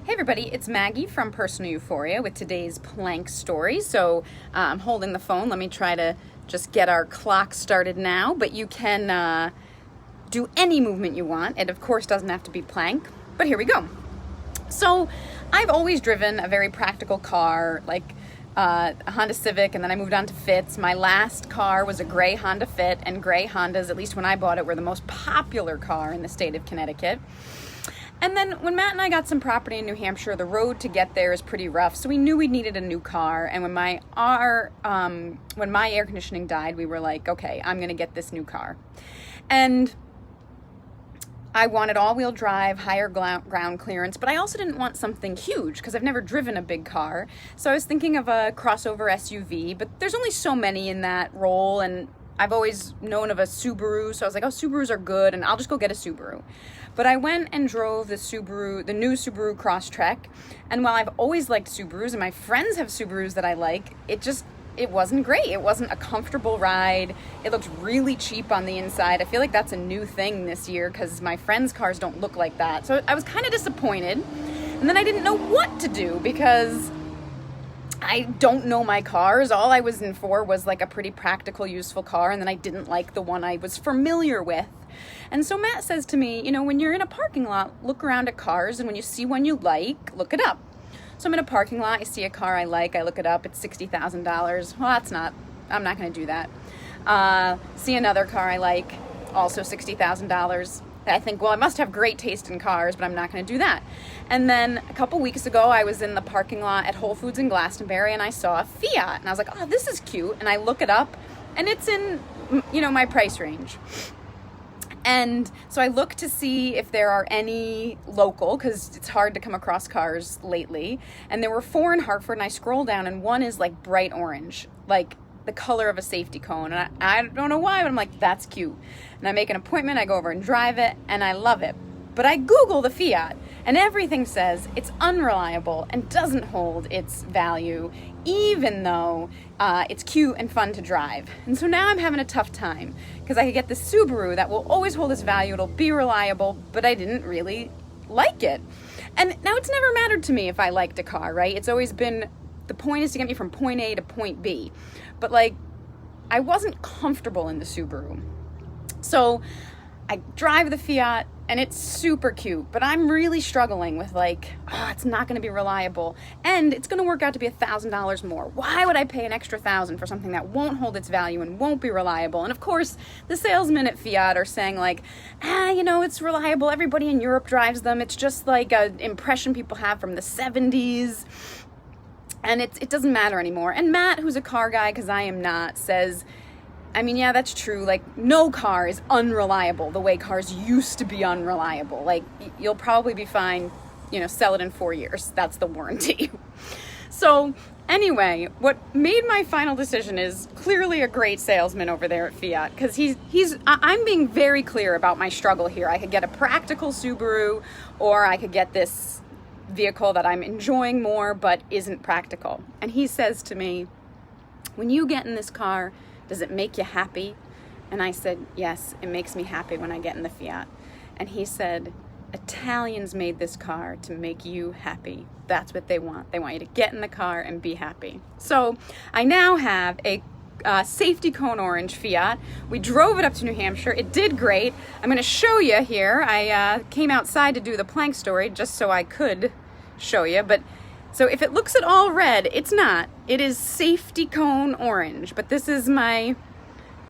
Hey everybody, it's Maggie from Personal Euphoria with today's plank story. So I'm holding the phone. Let me try to just get our clock started now, but you can do any movement you want. It of course doesn't have to be plank, but here we go. So I've always driven a very practical car, like a Honda Civic, and then I moved on to Fits. My last car was a gray Honda Fit, and gray Hondas, at least when I bought it, were the most popular car in the state of Connecticut. And then when Matt and I got some property in New Hampshire, the road to get there is pretty rough, so we knew we needed a new car. And when my air conditioning died, we were like, okay, I'm gonna get this new car. And I wanted all-wheel drive, higher ground clearance, but I also didn't want something huge because I've never driven a big car. So I was thinking of a crossover SUV, but there's only so many in that role, and I've always known of a Subaru, so I was like, oh, Subarus are good, and I'll just go get a Subaru. But I went and drove the new Subaru Crosstrek, and while I've always liked Subarus, and my friends have Subarus that I like, it wasn't great. It wasn't a comfortable ride. It looked really cheap on the inside. I feel like that's a new thing this year because my friends' cars don't look like that. So I was kind of disappointed, and then I didn't know what to do because I don't know my cars. All I was in for was like a pretty practical, useful car, and then I didn't like the one I was familiar with. And so Matt says to me, you know, when you're in a parking lot, look around at cars, and when you see one you like, look it up. So I'm in a parking lot, I see a car I like, I look it up, it's $60,000. Well, I'm not gonna do that. See another car I like, also $60,000. I think, well, I must have great taste in cars, but I'm not going to do that. And then a couple weeks ago, I was in the parking lot at Whole Foods in Glastonbury, and I saw a Fiat, and I was like, oh, this is cute. And I look it up, and it's in, my price range. And so I look to see if there are any local, because it's hard to come across cars lately. And there were 4 in Hartford, and I scroll down, and one is like bright orange, like the color of a safety cone. And I don't know why, but I'm like, that's cute. And I make an appointment, I go over and drive it, and I love it. But I Google the Fiat, and everything says it's unreliable and doesn't hold its value, even though it's cute and fun to drive. And so now I'm having a tough time, because I could get the Subaru that will always hold its value, it'll be reliable, but I didn't really like it. And now it's never mattered to me if I liked a car, right? It's always been, the point is to get me from point A to point B. But like, I wasn't comfortable in the Subaru. So I drive the Fiat, and it's super cute, but I'm really struggling with it's not gonna be reliable, and it's gonna work out to be $1,000 more. Why would I pay an extra $1,000 for something that won't hold its value and won't be reliable? And of course, the salesmen at Fiat are saying it's reliable, everybody in Europe drives them, it's just like an impression people have from the 70s. And it doesn't matter anymore. And Matt, who's a car guy, because I am not, says, yeah, that's true. Like, no car is unreliable the way cars used to be unreliable. Like, you'll probably be fine, sell it in 4 years. That's the warranty. So anyway, what made my final decision is clearly a great salesman over there at Fiat, because I'm being very clear about my struggle here. I could get a practical Subaru, or I could get this vehicle that I'm enjoying more but isn't practical. And he says to me, when you get in this car, does it make you happy? And I said, yes, it makes me happy when I get in the Fiat. And he said, Italians made this car to make you happy. That's what they want. They want you to get in the car and be happy. So I now have a safety cone orange Fiat. We drove it up to New Hampshire. It did great. I'm going to show you here. I came outside to do the plank story just so I could show you. But so if it looks at all red, it's not. It is safety cone orange. But this is my